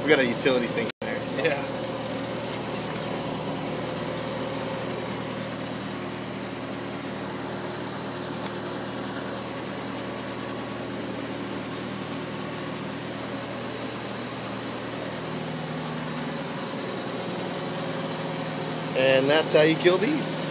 We got a utility sink in there. So. Yeah. And that's how you kill bees.